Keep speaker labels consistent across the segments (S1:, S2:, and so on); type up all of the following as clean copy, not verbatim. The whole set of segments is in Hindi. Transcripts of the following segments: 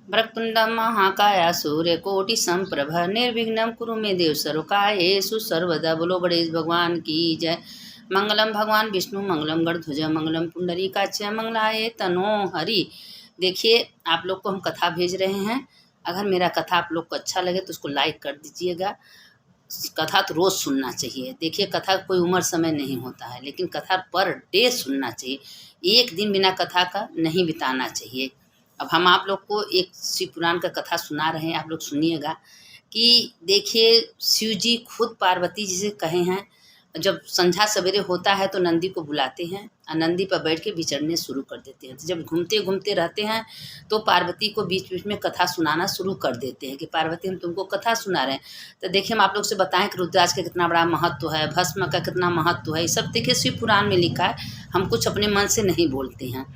S1: वक्रतुण्डं महाकाय सूर्यकोटिसम्प्रभ निर्विघ्नं कुरु मे देव सर्वकार्येषु सर्वदा। बोलो गणेश भगवान की जय। मंगलम भगवान विष्णु मंगलम गणध्वज मंगलम पुंडरीकाक्ष मंगलाय तनो हरि। देखिए, आप लोग को हम कथा भेज रहे हैं। अगर मेरा कथा आप लोग को अच्छा लगे तो उसको लाइक कर दीजिएगा। कथा तो रोज़ सुनना चाहिए। देखिए, कथा कोई उम्र समय नहीं होता है, लेकिन कथा पर डे सुनना चाहिए। एक दिन बिना कथा का नहीं बिताना चाहिए। अब हम आप लोग को एक शिव पुराण का कथा सुना रहे हैं, आप लोग सुनिएगा। कि देखिए, शिव जी खुद पार्वती जी से कहे हैं, जब संध्या सवेरे होता है तो नंदी को बुलाते हैं और नंदी पर बैठ के विचरने शुरू कर देते हैं। तो जब घूमते घूमते रहते हैं तो पार्वती को बीच बीच में कथा सुनाना शुरू कर देते हैं कि पार्वती हम तुमको कथा सुना रहे हैं। तो देखिए, हम आप लोग से बताएं कि रुद्राक्ष का कितना बड़ा महत्व है, भस्म का कितना महत्व है। ये सब देखिए शिव पुराण में लिखा है, हम कुछ अपने मन से नहीं बोलते हैं।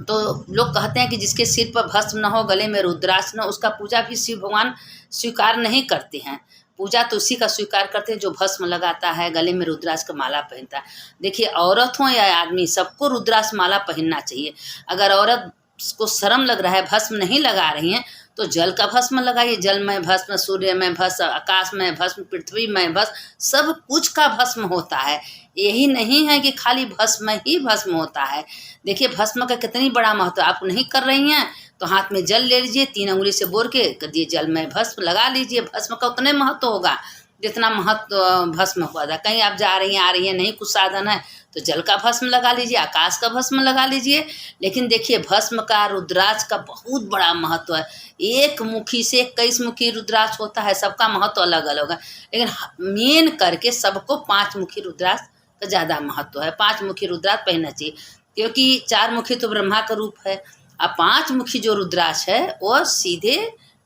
S1: तो लोग कहते हैं कि जिसके सिर पर भस्म न हो, गले में रुद्राक्ष न हो, उसका पूजा भी शिव भगवान स्वीकार नहीं करते हैं। पूजा तो उसी का स्वीकार करते हैं जो भस्म लगाता है, गले में रुद्राक्ष का माला पहनता है। देखिए, औरत हो या आदमी, सबको रुद्राक्ष माला पहनना चाहिए। अगर औरत को शर्म लग रहा है, भस्म नहीं लगा रही हैं, तो जल का भस्म लगाइए। जल में भस्म, सूर्य में भस्म, आकाश में भस्म, पृथ्वी में भस्म, सब कुछ का भस्म होता है। यही नहीं है कि खाली भस्म ही भस्म होता है। देखिए, भस्म का कितनी बड़ा महत्व। आप नहीं कर रही हैं तो हाथ में जल ले लीजिए, 3 उंगली से बोर के कर दिए, जल में भस्म लगा लीजिए। भस्म का उतने महत्व होगा जितना महत्व भस्म हुआ था। कहीं आप जा रही हैं, आ रही हैं, नहीं कुछ साधन है तो जल का भस्म लगा लीजिए, आकाश का भस्म लगा लीजिए। लेकिन देखिए, भस्म का, रुद्राक्ष का बहुत बड़ा महत्व है। एक मुखी से 21 मुखी रुद्राक्ष होता है, सबका महत्व अलग अलग है। लेकिन मेन करके सबको 5 मुखी रुद्राक्ष का ज़्यादा महत्व है। 5 मुखी रुद्राक्ष पहनना चाहिए, क्योंकि 4 मुखी तो ब्रह्मा का रूप है, अब 5 मुखी जो रुद्राक्ष है वो सीधे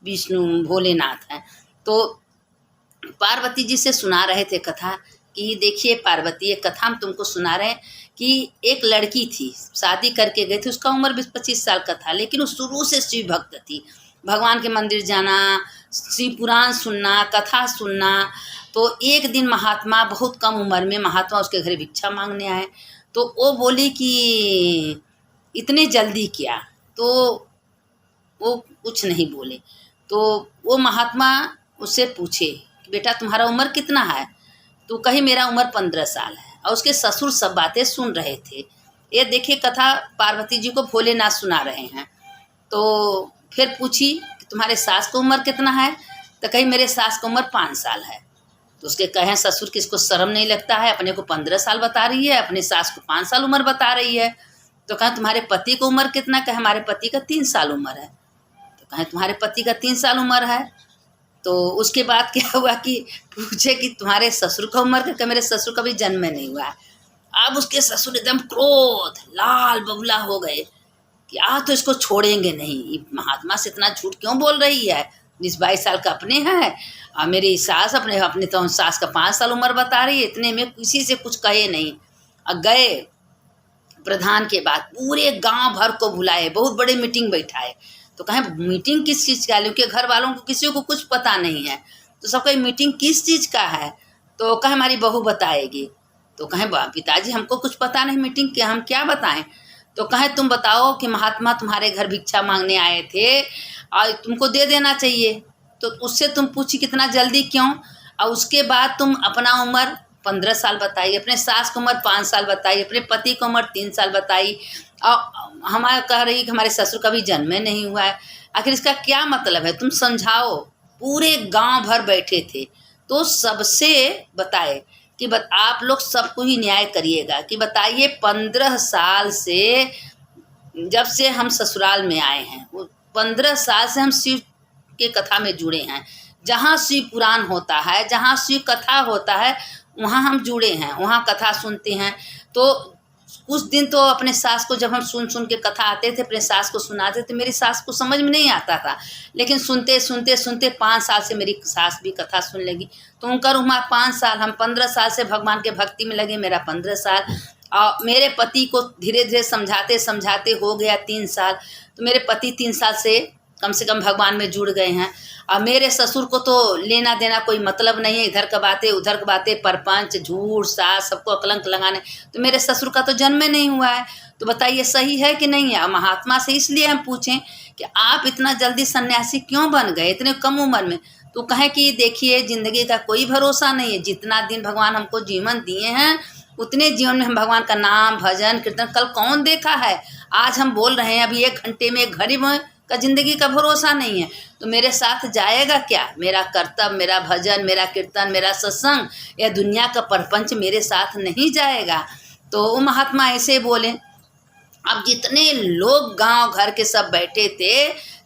S1: विष्णु भोलेनाथ हैं। तो पार्वती जी से सुना रहे थे कथा कि देखिए पार्वती, एक कथा हम तुमको सुना रहे हैं कि एक लड़की थी, शादी करके गई थी, उसका उम्र 20-25 साल का था, लेकिन वो शुरू से शिव भक्त थी। भगवान के मंदिर जाना, शिव पुराण सुनना, कथा सुनना। तो एक दिन महात्मा, बहुत कम उम्र में महात्मा उसके घर भिक्षा मांगने आए। तो वो बोली कि इतने जल्दी क्या, तो वो कुछ नहीं बोले। तो वो महात्मा उससे पूछे, बेटा तुम्हारा उम्र कितना है? तो कही मेरा उम्र 15 साल है। और उसके ससुर सब बातें सुन रहे थे। ये देखिए, कथा पार्वती जी को भोलेनाथ सुना रहे हैं। तो फिर पूछी कि तुम्हारे सास को उम्र कितना है? तो कही मेरे सास को उम्र 5 साल है। तो उसके कहें ससुर कि इसको शर्म नहीं लगता है, अपने को 15 साल बता रही है, अपने सास को 5 साल उम्र बता रही है। तो कहें तुम्हारे पति को उम्र कितना? कहे हमारे पति का 3 साल उम्र है। तो कहें तुम्हारे पति का 3 साल उम्र है। तो उसके बाद क्या हुआ कि पूछे कि तुम्हारे ससुर का उम्र क्या? मेरे ससुर का भी जन्म नहीं हुआ है। अब उसके ससुर एकदम क्रोध, लाल बबूला हो गए कि आज तो इसको छोड़ेंगे नहीं। महात्मा से इतना झूठ क्यों बोल रही है? 20-22 साल का अपने हैं और मेरी सास अपने तो सास का 5 साल उम्र बता रही है। इतने में किसी से कुछ कहे नहीं और गए प्रधान के बाद पूरे गांव भर को बुलाए, बहुत बड़ी मीटिंग बैठाए। तो कहें मीटिंग किस चीज़ का है? क्योंकि घर वालों को किसी को कुछ पता नहीं है। तो सबका मीटिंग किस चीज़ का है? तो कहे हमारी बहू बताएगी। तो कहें पिताजी हमको कुछ पता नहीं मीटिंग के, हम क्या बताएं? तो कहें तुम बताओ कि महात्मा तुम्हारे घर भिक्षा मांगने आए थे और तुमको दे देना चाहिए, तो उससे तुम पूछी कितना जल्दी क्यों? और उसके बाद तुम अपना उम्र 15 साल बताई, अपने सास की उम्र 5 साल बताई, अपने पति की उम्र 3 साल बताई, और हमारा कह रही कि हमारे ससुर का भी जन्म नहीं हुआ है। आखिर इसका क्या मतलब है? तुम समझाओ। पूरे गांव भर बैठे थे तो सबसे बताए कि आप लोग सबको ही न्याय करिएगा कि बताइए 15 साल से जब से हम ससुराल में आए हैं, वो 15 साल से हम शिव के कथा में जुड़े हैं। जहाँ शिव पुराण होता है, जहाँ शिव कथा होता है, वहाँ हम जुड़े हैं, वहाँ कथा सुनते हैं। तो कुछ दिन तो अपने सास को जब हम सुन के कथा आते थे, अपने सास को सुनाते थे, मेरी सास को समझ में नहीं आता था। लेकिन सुनते सुनते सुनते 5 साल से मेरी सास भी कथा सुन लगी। तो उनका उम्र 5 साल, हम 15 साल से भगवान के भक्ति में लगे, मेरा 15 साल। और मेरे पति को धीरे धीरे समझाते समझाते हो गया 3 साल। तो मेरे पति 3 साल से कम भगवान में जुड़ गए हैं। और मेरे ससुर को तो लेना देना कोई मतलब नहीं है, इधर का बातें उधर का बातें, परपंच, झूठ, सास, सबको अकलंक लगाने। तो मेरे ससुर का तो जन्म नहीं हुआ है। तो बताइए सही है कि नहीं है। महात्मा से इसलिए हम पूछें कि आप इतना जल्दी सन्यासी क्यों बन गए इतने कम उम्र में। तो कहें कि देखिए ज़िंदगी का कोई भरोसा नहीं है, जितना दिन भगवान हमको जीवन दिए हैं उतने जीवन में हम भगवान का नाम भजन कीर्तन, कल कौन देखा है। आज हम बोल रहे हैं, अभी 1 घंटे में 1 घड़ी में का ज़िंदगी का भरोसा नहीं है। तो मेरे साथ जाएगा क्या? मेरा कर्तव्य, मेरा भजन, मेरा कीर्तन, मेरा सत्संग, यह दुनिया का प्रपंच मेरे साथ नहीं जाएगा। तो वो महात्मा ऐसे बोले। अब जितने लोग गांव घर के सब बैठे थे,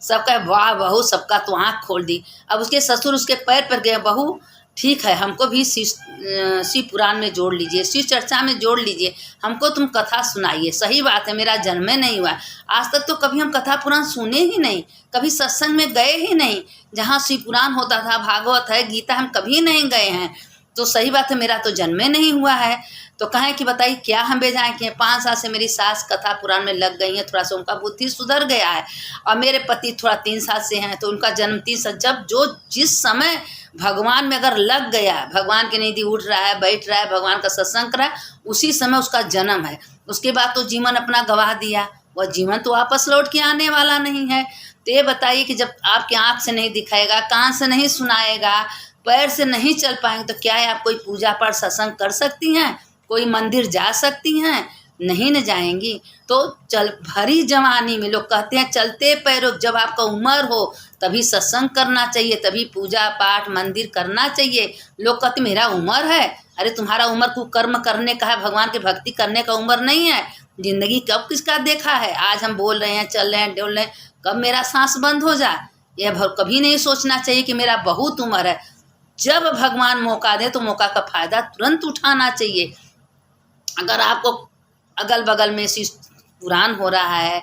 S1: सबका वाह बहू, सबका तो आँख खोल दी। अब उसके ससुर उसके पैर पर गए, बहू ठीक है, हमको भी शिव पुराण में जोड़ लीजिए, शिव चर्चा में जोड़ लीजिए, हमको तुम कथा सुनाइए। सही बात है, मेरा जन्म नहीं हुआ, आज तक तो कभी हम कथा पुराण सुने ही नहीं, कभी सत्संग में गए ही नहीं। जहाँ शिव पुराण होता था, भागवत है, गीता, हम कभी नहीं गए हैं। तो सही बात है, मेरा तो जन्म नहीं हुआ है। तो कहें कि बताइए क्या हम भेजाएँ कि 5 साल से मेरी सास कथा पुराण में लग गई हैं, थोड़ा सा उनका बुद्धि सुधर गया है। और मेरे पति थोड़ा 3 साल से हैं, तो उनका जन्म 3 साल, जब जो जिस समय भगवान में अगर लग गया, भगवान के निधि उठ रहा है, बैठ रहा है, भगवान का सत्संग कर रहा है, उसी समय उसका जन्म है। उसके बाद तो जीवन अपना गवा दिया, वह जीवन तो वापस लौट के आने वाला नहीं है। तो ये बताइए कि जब आपकी आँख से नहीं दिखाएगा, कान से नहीं सुनाएगा, पैर से नहीं चल पाएंगे, तो क्या है आप कोई पूजा पाठ सत्संग कर सकती हैं? कोई मंदिर जा सकती हैं? नहीं न जाएंगी। तो चल भरी जवानी में लोग कहते हैं चलते पैरों, जब आपका उम्र हो तभी सत्संग करना चाहिए, तभी पूजा पाठ मंदिर करना चाहिए। लोग कहते मेरा उम्र है, अरे तुम्हारा उम्र को कर्म करने का है, भगवान की भक्ति करने का उम्र नहीं है। जिंदगी कब किसका देखा है? आज हम बोल रहे हैं, चल रहे हैं, डोल रहे हैं, कब मेरा सांस बंद हो जाए, यह कभी नहीं सोचना चाहिए कि मेरा बहुत उम्र है। जब भगवान मौका दे तो मौका का फायदा तुरंत उठाना चाहिए। अगर आपको अगल बगल में शिव पुराण हो रहा है,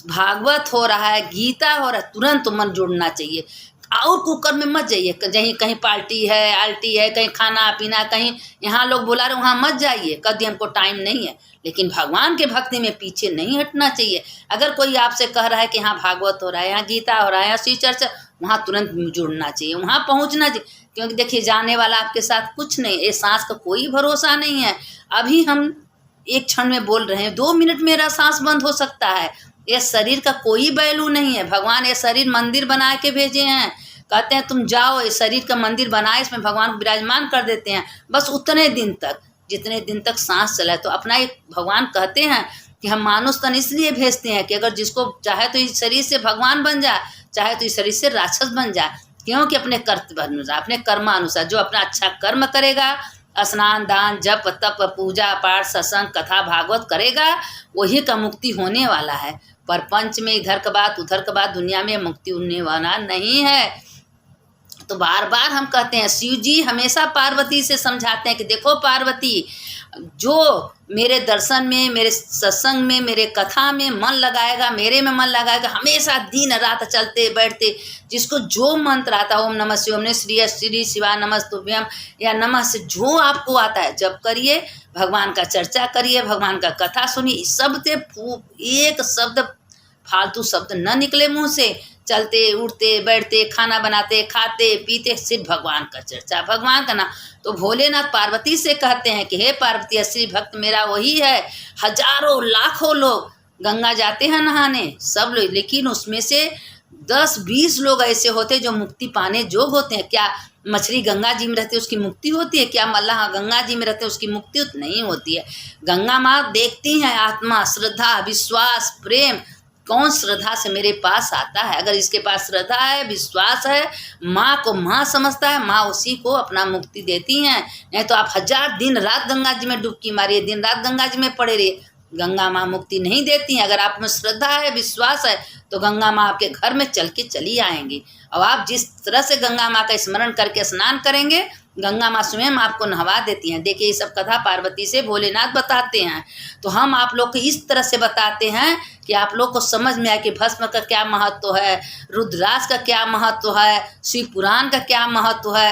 S1: भागवत हो रहा है, गीता हो रहा है, तुरंत मन जोड़ना चाहिए। और कुकर में मत जाइए, कहीं कहीं पार्टी है, आल्टी है, कहीं खाना पीना, कहीं यहाँ लोग बुला रहे वहाँ मत जाइए, कभी हमको टाइम नहीं है। लेकिन भगवान के भक्ति में पीछे नहीं हटना चाहिए। अगर कोई आपसे कह रहा है कि यहाँ भागवत हो रहा है, यहाँ गीता हो रहा है, यहाँ शिव चर्चा, वहाँ तुरंत जुड़ना चाहिए, वहाँ पहुँचना चाहिए। क्योंकि देखिए जाने वाला आपके साथ कुछ नहीं, ये सांस का कोई भरोसा नहीं है। अभी हम 1 क्षण में बोल रहे हैं, 2 मिनट मेरा सांस बंद हो सकता है। ये शरीर का कोई वैल्यू नहीं है। भगवान ये शरीर मंदिर बना के भेजे हैं, कहते हैं तुम जाओ ये शरीर का मंदिर बनाए, इसमें भगवान को विराजमान कर देते हैं, बस उतने दिन तक जितने दिन तक सांस चलाए। तो अपना एक भगवान कहते हैं कि हम मानुष तन इसलिए भेजते हैं कि अगर जिसको चाहे तो इस शरीर से भगवान बन जाए, चाहे तो इस शरीर से राक्षस बन जाए। क्योंकि अपने कर्तव्य अनुसार, अपने कर्मानुसार जो अपना अच्छा कर्म करेगा, स्नान दान जप तप पूजा पाठ सत्संग कथा भागवत करेगा, वही का मुक्ति होने वाला है। प्रपंच में इधर का बात उधर का बात, दुनिया में मुक्ति होने वाला नहीं है। तो बार बार हम कहते हैं, शिव जी हमेशा पार्वती से समझाते हैं कि देखो पार्वती, जो मेरे दर्शन में, मेरे सत्संग में, मेरे कथा में मन लगाएगा, मेरे में मन लगाएगा, हमेशा दिन रात चलते बैठते, जिसको जो मंत्र आता है, ओम नमः शिवाय, ओम श्री शिवा नमस्तुभ्यम या नमः से जो आपको आता है जब करिए, भगवान का चर्चा करिए, भगवान का कथा सुनिए। सब से एक शब्द फालतू शब्द न निकले मुँह से। चलते उठते बैठते, खाना बनाते खाते पीते, सिर्फ भगवान का चर्चा, भगवान का नाम। तो भोलेनाथ पार्वती से कहते हैं कि हे पार्वती, असली भक्त मेरा वही है। हजारों लाखों लोग गंगा जाते हैं नहाने, सब लोग, लेकिन उसमें से 10-20 लोग ऐसे होते जो मुक्ति पाने जोग होते हैं। क्या मछली गंगा जी में रहते उसकी मुक्ति होती है? क्या मल्लाह गंगा जी में रहते उसकी मुक्ति नहीं होती है? गंगा माँ देखती हैं आत्मा, श्रद्धा, विश्वास, प्रेम, कौन श्रद्धा से मेरे पास आता है। अगर इसके पास श्रद्धा है, विश्वास है, माँ को माँ समझता है, माँ उसी को अपना मुक्ति देती हैं। नहीं तो आप 1000 दिन रात गंगा जी में डुबकी मारिए, दिन रात गंगा जी में पड़े रहिए, गंगा माँ मुक्ति नहीं देती हैं। अगर आप में श्रद्धा है, विश्वास है, तो गंगा माँ आपके घर में चल के चली आएंगी। अब आप जिस तरह से गंगा माँ का स्मरण करके स्नान करेंगे, गंगा माँ स्वयं आपको नहवा देती हैं। देखिए ये सब कथा पार्वती से भोलेनाथ बताते हैं। तो हम आप लोग को इस तरह से बताते हैं कि आप लोग को समझ में आए कि भस्म का क्या महत्व है, रुद्राक्ष का क्या महत्व है, शिव पुराण का क्या महत्व है।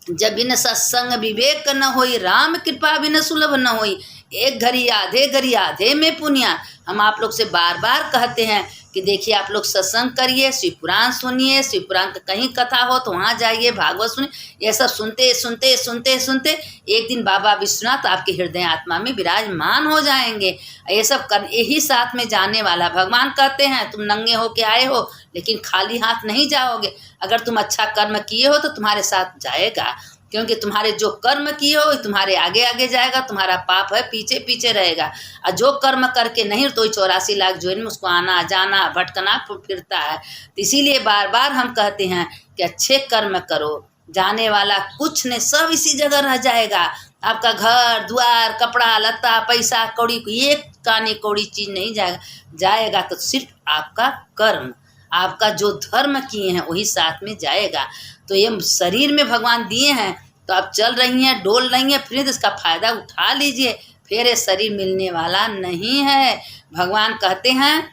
S1: जब बिन सत्संग विवेक न होई, राम कृपा बिन सुलभ न होई। एक घड़ी आधे में पुनिया। हम आप लोग से बार बार कहते हैं कि देखिए आप लोग सत्संग करिए, शिव पुराण सुनिए, शिव पुराण का कहीं कथा हो तो वहाँ जाइए, भागवत सुनिए। ये सब सुनते सुनते सुनते सुनते एक दिन बाबा विश्वनाथ आपके हृदय आत्मा में विराजमान हो जाएंगे। ये सब कर यही साथ में जाने वाला भगवान कहते हैं, तुम नंगे होके आए हो लेकिन खाली हाथ नहीं जाओगे। अगर तुम अच्छा कर्म किए हो तो तुम्हारे साथ जाएगा, क्योंकि तुम्हारे जो कर्म किए हो तुम्हारे आगे आगे जाएगा, तुम्हारा पाप है पीछे पीछे रहेगा। और जो कर्म करके नहीं तो 84 लाख जोन में उसको आना जाना भटकना फिरता है। तो इसीलिए बार बार हम कहते हैं कि अच्छे कर्म करो, जाने वाला कुछ नहीं, सब इसी जगह रह जाएगा। आपका घर द्वार कपड़ा लत्ता पैसा कौड़ी एक कानी कौड़ी चीज नहीं जाएगा तो सिर्फ आपका कर्म, आपका जो धर्म किए हैं वही साथ में जाएगा। तो ये शरीर में भगवान दिए हैं तो आप चल रही हैं डोल रही हैं, फिर इसका फायदा उठा लीजिए। फिर ये शरीर मिलने वाला नहीं है। भगवान कहते हैं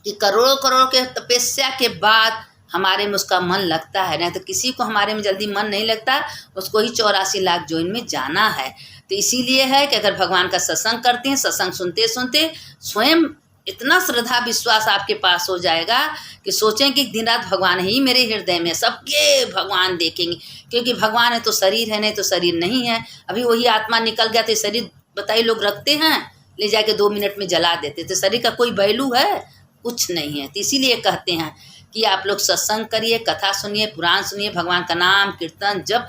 S1: कि करोड़ों करोड़ के तपस्या के बाद हमारे में उसका मन लगता है, नहीं तो किसी को हमारे में जल्दी मन नहीं लगता, उसको ही 84 लाख जोन में जाना है। तो इसीलिए है कि अगर भगवान का सत्संग करते हैं, सत्संग सुनते सुनते स्वयं इतना श्रद्धा विश्वास आपके पास हो जाएगा कि सोचें कि दिन रात भगवान ही मेरे हृदय में, सबके भगवान देखेंगे। क्योंकि भगवान है तो शरीर है, नहीं तो शरीर नहीं है। अभी वही आत्मा निकल गया तो शरीर बताइए लोग रखते हैं, ले जाके 2 मिनट में जला देते। तो शरीर का कोई वैल्यू है? कुछ नहीं है। तो इसीलिए कहते हैं कि आप लोग सत्संग करिए, कथा सुनिए, पुराण सुनिए, भगवान का नाम कीर्तन जब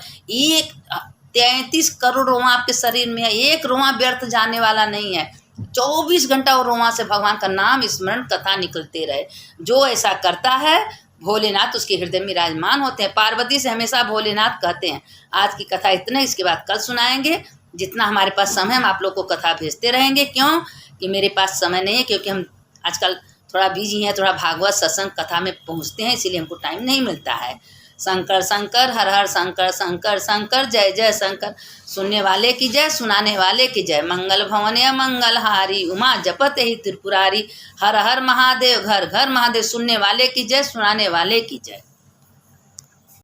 S1: 33 करोड़ रोवां आपके शरीर में है, एक रोवां व्यर्थ जाने वाला नहीं है। 24 घंटा और रोवां से भगवान का नाम स्मरण कथा निकलते रहे। जो ऐसा करता है भोलेनाथ उसके हृदय में विराजमान होते हैं। पार्वती से हमेशा भोलेनाथ कहते हैं। आज की कथा इतना, इसके बाद कल सुनाएंगे। जितना हमारे पास समय हम आप लोग को कथा भेजते रहेंगे। क्यों कि मेरे पास समय नहीं है, क्योंकि हम आजकल थोड़ा बिजी हैं, थोड़ा भागवत सत्संग कथा में पहुँचते हैं, इसीलिए हमको टाइम नहीं मिलता है। शंकर शंकर हर हर शंकर शंकर शंकर जय जय शंकर। सुनने वाले की जय, सुनाने वाले की जय। मंगल भवन मंगलहारी, उमा जपत ही त्रिपुरारी। हर हर महादेव, घर घर महादेव। सुनने वाले की जय, सुनाने वाले की जय।